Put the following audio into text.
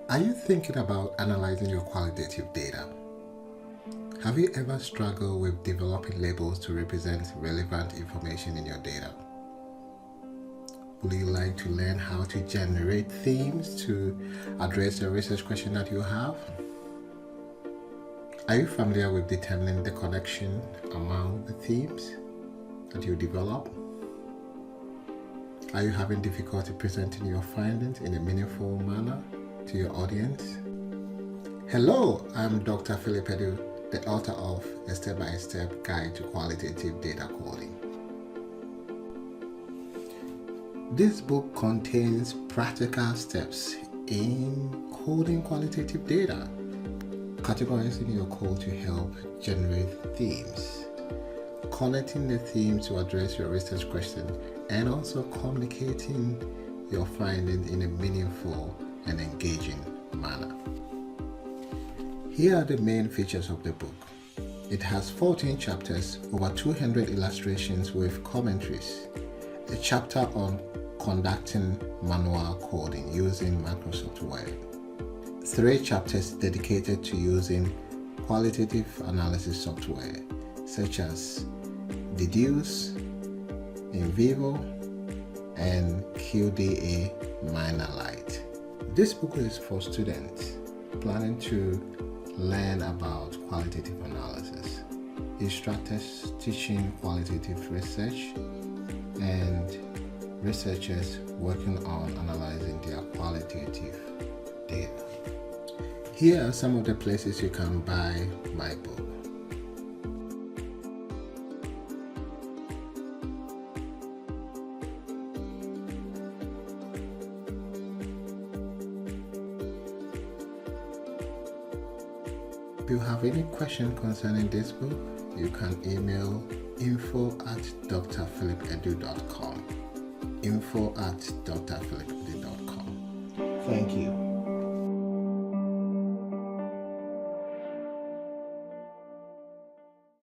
Are you thinking about analyzing your qualitative data? Have you ever struggled with developing labels to represent relevant information in your data? Would you like to learn how to generate themes to address a research question that you have? Are you familiar with determining the connection among the themes that you develop? Are you having difficulty presenting your findings in a meaningful manner to your audience? Hello, I'm Dr. Philip Edu, the author of A Step-by-Step Guide to Qualitative Data Coding. This book contains practical steps in coding qualitative data, categorizing your code to help generate themes, connecting the themes to address your research question, and also communicating your findings in a meaningful and engaging manner. Here are the main features of the book. It has 14 chapters, over 200 illustrations with commentaries, a chapter on conducting manual coding using Microsoft Word, 3 chapters dedicated to using qualitative analysis software such as Deduce, InVivo, and QDA MinerLite. This book is for students planning to learn about qualitative analysis, instructors teaching qualitative research, and researchers working on analyzing their qualitative data. Here are some of the places you can buy my book. If you have any question concerning this book, you can email info@drphilipedu.com. info@drphilipedu.com. Thank you.